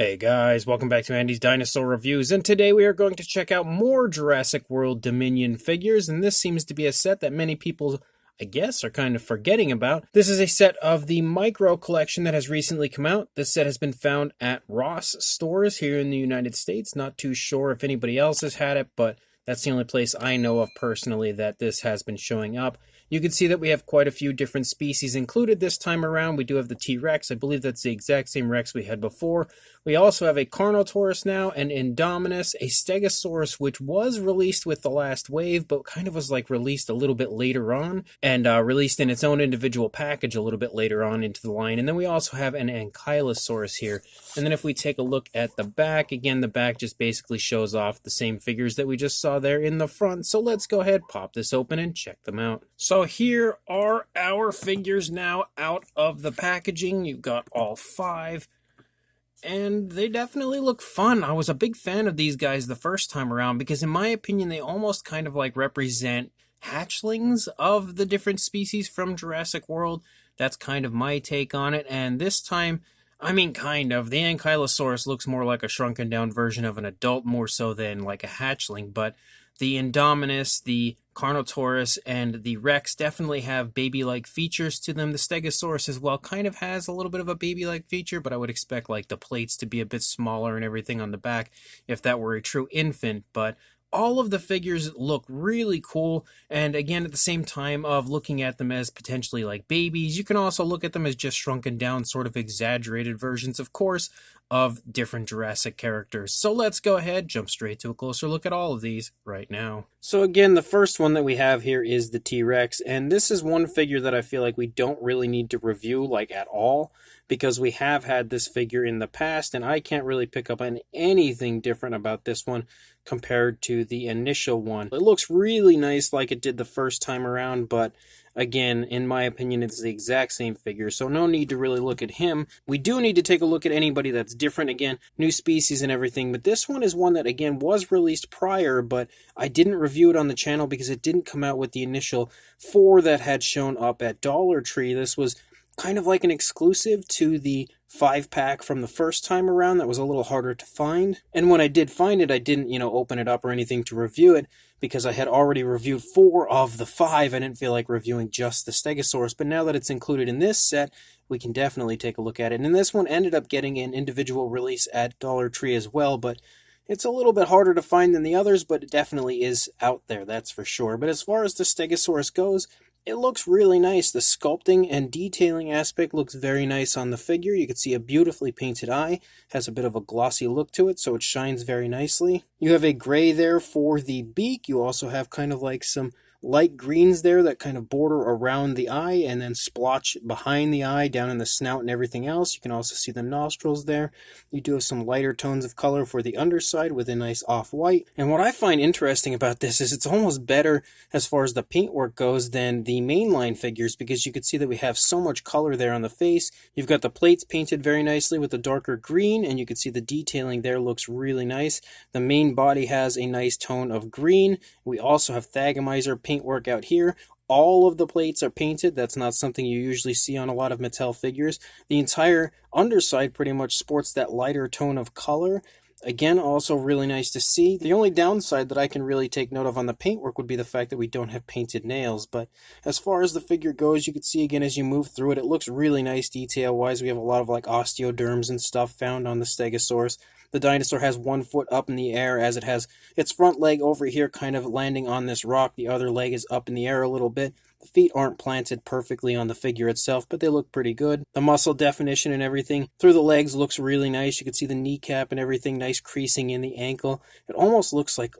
Hey guys, welcome back to Andy's Dinosaur Reviews, and today we are going to check out more Jurassic World Dominion figures, and this seems to be a set that many people, I guess, are kind of forgetting about. This is a set of the Micro collection that has recently come out. This set has been found at Ross stores here in the United States. Not too sure if anybody else has had it, but that's the only place I know of personally that this has been showing up. You can see that we have quite a few different species included this time around. We do have the T-Rex. I believe that's the exact same Rex we had before. We also have a Carnotaurus now, an Indominus, a Stegosaurus, which was released with the last wave, but kind of was like released a little bit later on, and released in its own individual package a little bit later on into the line. And then we also have an Ankylosaurus here. And then if we take a look at the back, again, the back just basically shows off the same figures that we just saw there in the front. So let's go ahead, pop this open, and check them out. So here are our figures now out of the packaging. You've got all 5. And they definitely look fun. I was a big fan of these guys the first time around because in my opinion they almost kind of like represent hatchlings of the different species from Jurassic World. That's kind of my take on it. And this time, I mean kind of, the Ankylosaurus looks more like a shrunken down version of an adult more so than like a hatchling, but the Indominus, the Carnotaurus, and the Rex definitely have baby-like features to them. The Stegosaurus as well kind of has a little bit of a baby-like feature, but I would expect like the plates to be a bit smaller and everything on the back if that were a true infant. But all of the figures look really cool, and again, at the same time of looking at them as potentially like babies, you can also look at them as just shrunken down, sort of exaggerated versions, of course, of different Jurassic characters. So let's go ahead, jump straight to a closer look at all of these right now. So again, the first one that we have here is the T-Rex, and this is one figure that I feel like we don't really need to review like at all, because we have had this figure in the past, and I can't really pick up on anything different about this one compared to the initial one. It looks really nice like it did the first time around, but again, in my opinion, it's the exact same figure, so no need to really look at him. We do need to take a look at anybody that's different, again, new species and everything, but this one is one that, again, was released prior, but I didn't review it on the channel because it didn't come out with the initial 4 that had shown up at Dollar Tree. This was kind of like an exclusive to the 5-pack from the first time around that was a little harder to find. And when I did find it, I didn't, open it up or anything to review it because I had already reviewed 4 of the 5. I didn't feel like reviewing just the Stegosaurus, but now that it's included in this set, we can definitely take a look at it. And this one ended up getting an individual release at Dollar Tree as well, but it's a little bit harder to find than the others, but it definitely is out there, that's for sure. But as far as the Stegosaurus goes, it looks really nice. The sculpting and detailing aspect looks very nice on the figure. You can see a beautifully painted eye. Has a bit of a glossy look to it, so it shines very nicely. You have a gray there for the beak. You also have kind of like some light greens there that kind of border around the eye and then splotch behind the eye, down in the snout and everything else. You can also see the nostrils there. You do have some lighter tones of color for the underside with a nice off-white. And what I find interesting about this is it's almost better as far as the paintwork goes than the mainline figures, because you can see that we have so much color there on the face. You've got the plates painted very nicely with a darker green, and you can see the detailing there looks really nice. The main body has a nice tone of green. We also have Thagomizer paintwork out here. All of the plates are painted. That's not something you usually see on a lot of Mattel figures. The entire underside pretty much sports that lighter tone of color. Again, also really nice to see. The only downside that I can really take note of on the paintwork would be the fact that we don't have painted nails. But as far as the figure goes, you can see again as you move through it, it looks really nice detail-wise. We have a lot of like osteoderms and stuff found on the Stegosaurus. The dinosaur has 1 foot up in the air as it has its front leg over here kind of landing on this rock. The other leg is up in the air a little bit. The feet aren't planted perfectly on the figure itself, but they look pretty good. The muscle definition and everything through the legs looks really nice. You can see the kneecap and everything, nice creasing in the ankle. It almost looks like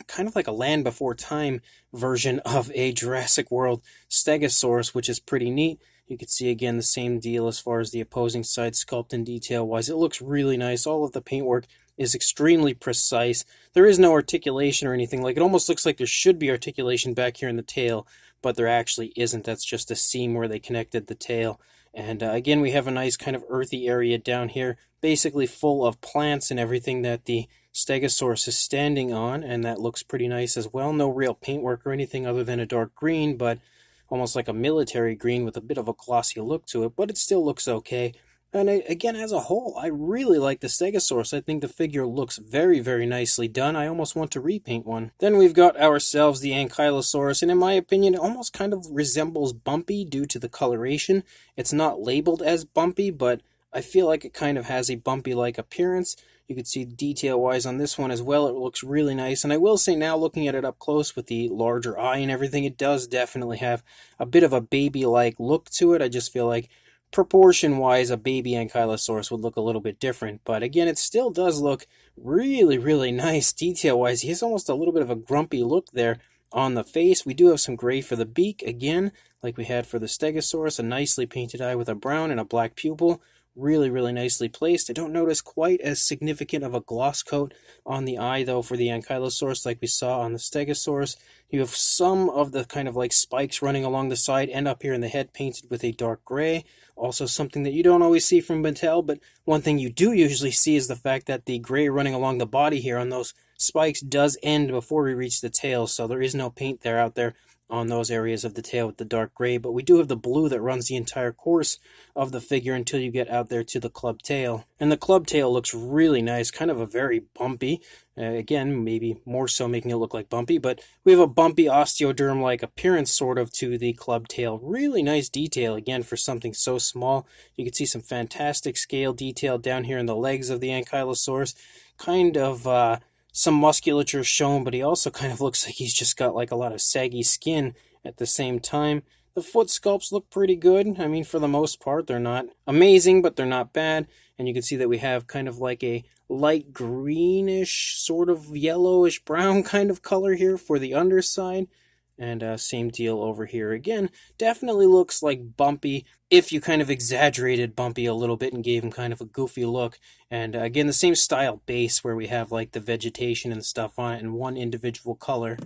kind of like a Land Before Time version of a Jurassic World Stegosaurus, which is pretty neat. You can see again the same deal as far as the opposing side sculpt and detail wise. It looks really nice. All of the paintwork is extremely precise. There is no articulation or anything. Like, it almost looks like there should be articulation back here in the tail, but there actually isn't. That's just a seam where they connected the tail. And again, we have a nice kind of earthy area down here, basically full of plants and everything that the Stegosaurus is standing on, and that looks pretty nice as well. No real paintwork or anything other than a dark green, but almost like a military green with a bit of a glossy look to it, but it still looks okay. And again, as a whole, I really like the Stegosaurus. I think the figure looks very, very nicely done. I almost want to repaint one. Then we've got ourselves the Ankylosaurus, and in my opinion, it almost kind of resembles Bumpy due to the coloration. It's not labeled as Bumpy, but I feel like it kind of has a Bumpy-like appearance. You can see detail-wise on this one as well, it looks really nice. And I will say now, looking at it up close with the larger eye and everything, it does definitely have a bit of a baby-like look to it. I just feel like proportion-wise, a baby Ankylosaurus would look a little bit different. But again, it still does look really, really nice detail-wise. He has almost a little bit of a grumpy look there on the face. We do have some gray for the beak, again, like we had for the Stegosaurus. A nicely painted eye with a brown and a black pupil. Really, really nicely placed. I don't notice quite as significant of a gloss coat on the eye, though, for the Ankylosaurus like we saw on the Stegosaurus. You have some of the kind of like spikes running along the side and up here in the head painted with a dark gray. Also something that you don't always see from Mattel, but one thing you do usually see is the fact that the gray running along the body here on those spikes does end before we reach the tail, so there is no paint there out there on those areas of the tail with the dark gray, but we do have the blue that runs the entire course of the figure until you get out there to the club tail. And the club tail looks really nice, kind of a very bumpy, again, maybe more so making it look like Bumpy, but we have a bumpy osteoderm-like appearance sort of to the club tail. Really nice detail, again, for something so small. You can see some fantastic scale detail down here in the legs of the Ankylosaurus, kind of some musculature shown, but he also kind of looks like he's just got like a lot of saggy skin at the same time. The foot sculpts look pretty good. I mean, for the most part, they're not amazing, but they're not bad. And you can see that we have kind of like a light greenish, sort of yellowish brown kind of color here for the underside. And same deal over here again. Definitely looks like Bumpy if you kind of exaggerated Bumpy a little bit and gave him kind of a goofy look. And again, the same style base where we have like the vegetation and stuff on it in one individual color.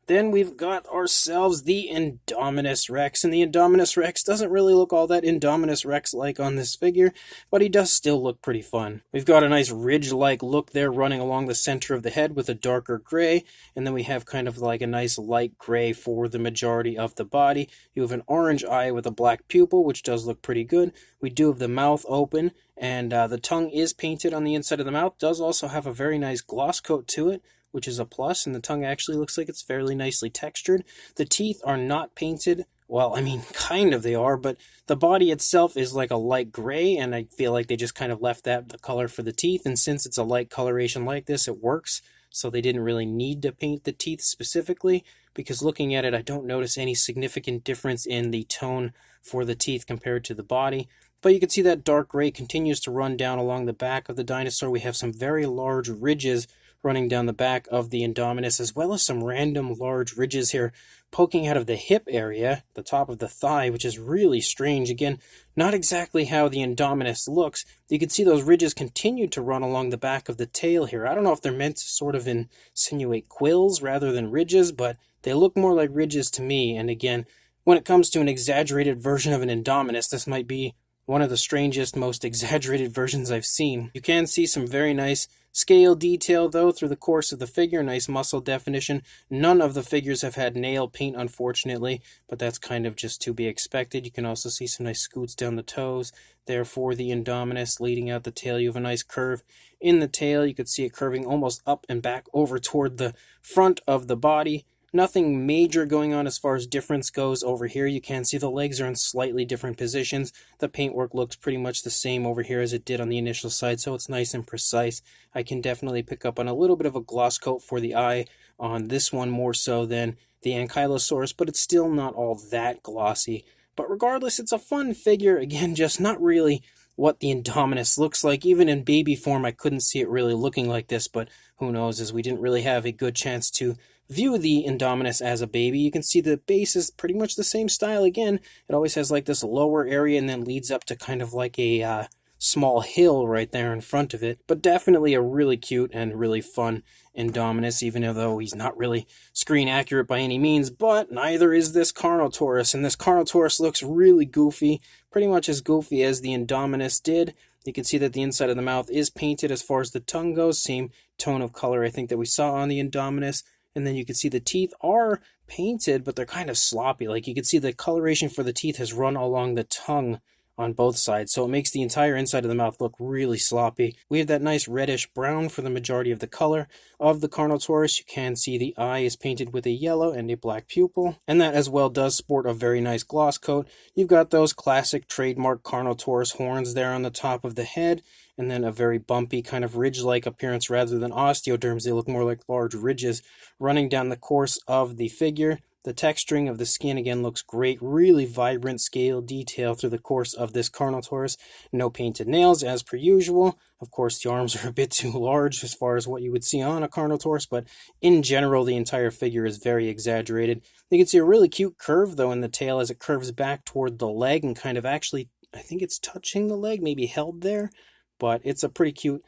Then we've got ourselves the Indominus Rex, and the Indominus Rex doesn't really look all that Indominus Rex-like on this figure, but he does still look pretty fun. We've got a nice ridge-like look there running along the center of the head with a darker gray, and then we have kind of like a nice light gray for the majority of the body. You have an orange eye with a black pupil, which does look pretty good. We do have the mouth open, and the tongue is painted on the inside of the mouth. Does also have a very nice gloss coat to it, which is a plus, and the tongue actually looks like it's fairly nicely textured. The teeth are not painted. Well, I mean, kind of they are, but the body itself is like a light gray, and I feel like they just kind of left that the color for the teeth, and since it's a light coloration like this, it works, so they didn't really need to paint the teeth specifically, because looking at it, I don't notice any significant difference in the tone for the teeth compared to the body. But you can see that dark gray continues to run down along the back of the dinosaur. We have some very large ridges running down the back of the Indominus, as well as some random large ridges here poking out of the hip area, the top of the thigh, which is really strange. Again, not exactly how the Indominus looks. You can see those ridges continue to run along the back of the tail here. I don't know if they're meant to sort of insinuate quills rather than ridges, but they look more like ridges to me. And again, when it comes to an exaggerated version of an Indominus, this might be one of the strangest, most exaggerated versions I've seen. You can see some very nice scale detail, though, through the course of the figure. Nice muscle definition. None of the figures have had nail paint, unfortunately, but that's kind of just to be expected. You can also see some nice scoots down the toes there for the Indominus, leading out the tail. You have a nice curve in the tail. You could see it curving almost up and back over toward the front of the body. Nothing major going on as far as difference goes over here. You can see the legs are in slightly different positions. The paintwork looks pretty much the same over here as it did on the initial side, so it's nice and precise. I can definitely pick up on a little bit of a gloss coat for the eye on this one more so than the Ankylosaurus, but it's still not all that glossy. But regardless, it's a fun figure. Again, just not really what the Indominus looks like. Even in baby form, I couldn't see it really looking like this, but who knows, as we didn't really have a good chance to view the Indominus as a baby. You can see the base is pretty much the same style again. It always has like this lower area and then leads up to kind of like a small hill right there in front of it. But definitely a really cute and really fun Indominus, even though he's not really screen accurate by any means. But neither is this Carnotaurus, and this Carnotaurus looks really goofy, pretty much as goofy as the Indominus did. You can see that the inside of the mouth is painted as far as the tongue goes, same tone of color I think that we saw on the Indominus. And then you can see the teeth are painted, but they're kind of sloppy. Like you can see the coloration for the teeth has run along the tongue on both sides, so it makes the entire inside of the mouth look really sloppy. We have that nice reddish brown for the majority of the color of the Carnotaurus. You can see the eye is painted with a yellow and a black pupil, and that as well does sport a very nice gloss coat. You've got those classic trademark Carnotaurus horns there on the top of the head, and then a very bumpy kind of ridge-like appearance rather than osteoderms. They look more like large ridges running down the course of the figure. The texturing of the skin again looks great, really vibrant scale detail through the course of this Carnotaurus. No painted nails as per usual. Of course, the arms are a bit too large as far as what you would see on a Carnotaurus, but in general, the entire figure is very exaggerated. You can see a really cute curve though in the tail as it curves back toward the leg and kind of actually, I think it's touching the leg, maybe held there, but it's a pretty cute,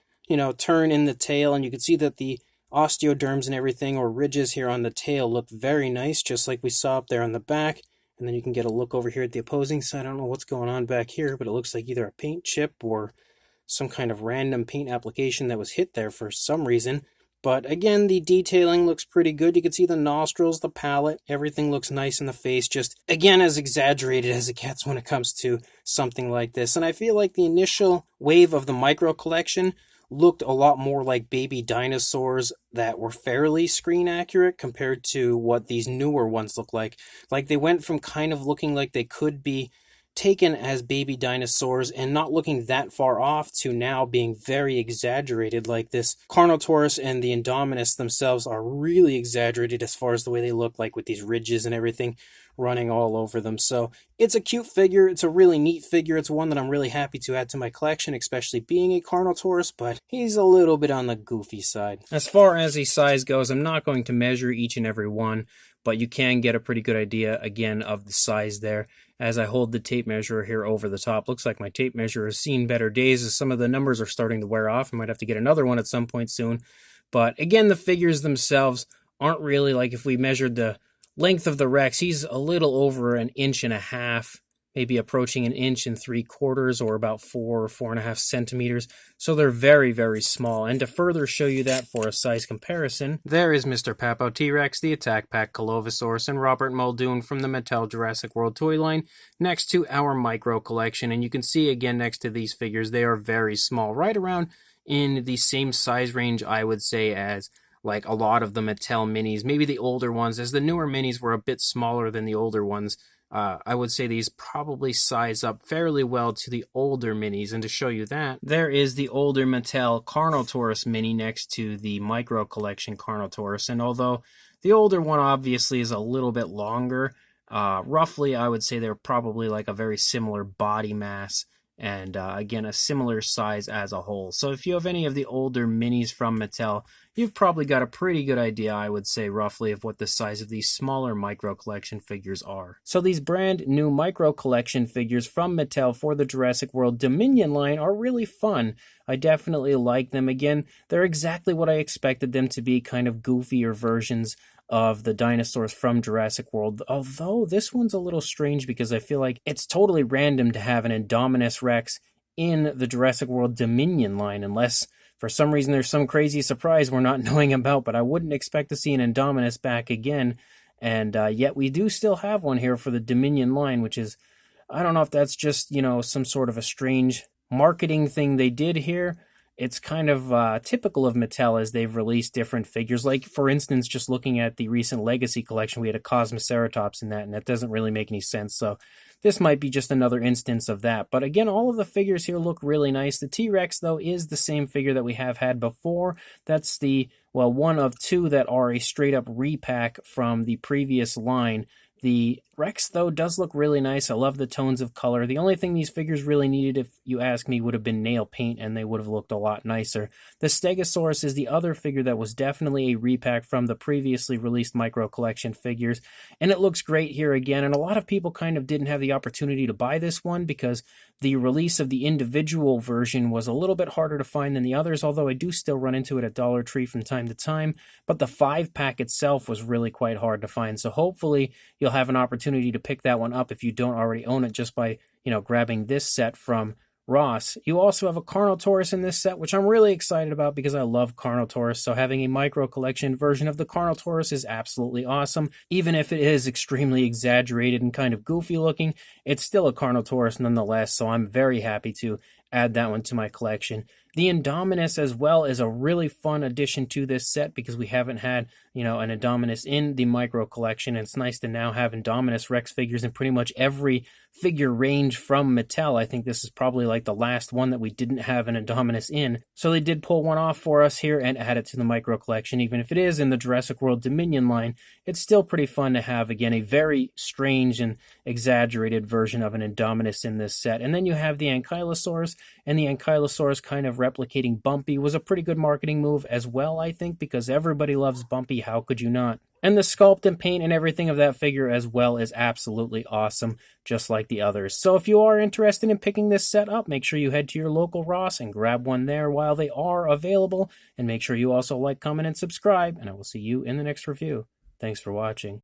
turn in the tail, and you can see that the osteoderms and everything, or ridges here on the tail, look very nice, just like we saw up there on the back. And then you can get a look over here at the opposing side. I don't know what's going on back here, but it looks like either a paint chip or some kind of random paint application that was hit there for some reason. But again, the detailing looks pretty good. You can see the nostrils, the palate, everything looks nice in the face. Just, again, as exaggerated as it gets when it comes to something like this. And I feel like the initial wave of the micro collection looked a lot more like baby dinosaurs that were fairly screen accurate compared to what these newer ones look like. Like, they went from kind of looking like they could be taken as baby dinosaurs and not looking that far off to now being very exaggerated. Like, this Carnotaurus and the Indominus themselves are really exaggerated as far as the way they look, like with these ridges and everything running all over them. So it's a cute figure. It's a really neat figure. It's one that I'm really happy to add to my collection, especially being a Carnotaurus, but he's a little bit on the goofy side. As far as the size goes, I'm not going to measure each and every one, but you can get a pretty good idea, again, of the size there. As I hold the tape measure here over the top, looks like my tape measure has seen better days as some of the numbers are starting to wear off. I might have to get another one at some point soon. But again, the figures themselves aren't really like, if we measured the length of the Rex, he's a little over 1.5 inches, maybe approaching 1.75 inches, or about 4 or 4.5 centimeters. So they're very, very small. And to further show you that for a size comparison, there is Mr. Papo T-Rex, the Attack Pack Ankylosaurus, and Robert Muldoon from the Mattel Jurassic World toy line next to our micro collection. And you can see again next to these figures, they are very small, right around in the same size range, I would say, as like a lot of the Mattel minis, maybe the older ones, as the newer minis were a bit smaller than the older ones. I would say these probably size up fairly well to the older minis. And to show you that, there is the older Mattel Carnotaurus mini next to the micro collection Carnotaurus. And although the older one obviously is a little bit longer, roughly I would say they're probably like a very similar body mass. And again, a similar size as a whole. So if you have any of the older minis from Mattel, you've probably got a pretty good idea, I would say, roughly of what the size of these smaller micro collection figures are. So these brand new micro collection figures from Mattel for the Jurassic World Dominion line are really fun. I definitely like them. Again, they're exactly what I expected them to be, kind of goofier versions of the dinosaurs from Jurassic World, although this one's a little strange because I feel like it's totally random to have an Indominus Rex in the Jurassic World Dominion line, unless for some reason there's some crazy surprise we're not knowing about, but I wouldn't expect to see an Indominus back again, and yet we do still have one here for the Dominion line, which is, I don't know if that's just, some sort of a strange marketing thing they did here. It's kind of typical of Mattel as they've released different figures. Like, for instance, just looking at the recent Legacy collection, we had a Cosmoceratops in that, and that doesn't really make any sense. So this might be just another instance of that. But again, all of the figures here look really nice. The T-Rex, though, is the same figure that we have had before. That's the, one of two that are a straight-up repack from the previous line. The Rex, though, does look really nice. I love the tones of color. The only thing these figures really needed, if you ask me, would have been nail paint, and they would have looked a lot nicer. The Stegosaurus is the other figure that was definitely a repack from the previously released micro collection figures, and it looks great here again. And a lot of people kind of didn't have the opportunity to buy this one because the release of the individual version was a little bit harder to find than the others, although I do still run into it at Dollar Tree from time to time. But the 5-pack itself was really quite hard to find, so hopefully you'll have an opportunity to pick that one up if you don't already own it, just by grabbing this set from Ross. You also have a Carnotaurus in this set, which I'm really excited about because I love Carnotaurus, so having a micro collection version of the Carnotaurus is absolutely awesome. Even if it is extremely exaggerated and kind of goofy looking, it's still a Carnotaurus nonetheless, so I'm very happy to add that one to my collection. The Indominus as well is a really fun addition to this set because we haven't had, an Indominus in the micro collection. And it's nice to now have Indominus Rex figures in pretty much every figure range from Mattel. I think this is probably like the last one that we didn't have an Indominus in. So they did pull one off for us here and add it to the micro collection. Even if it is in the Jurassic World Dominion line, it's still pretty fun to have, again, a very strange and exaggerated version of an Indominus in this set. And then you have the Ankylosaurus, and the Ankylosaurus kind of replicating Bumpy was a pretty good marketing move as well, I think, because everybody loves Bumpy. How could you not? And the sculpt and paint and everything of that figure as well is absolutely awesome, just like the others. So if you are interested in picking this set up, make sure you head to your local Ross and grab one there while they are available. And make sure you also like, comment, and subscribe. And I will see you in the next review. Thanks for watching.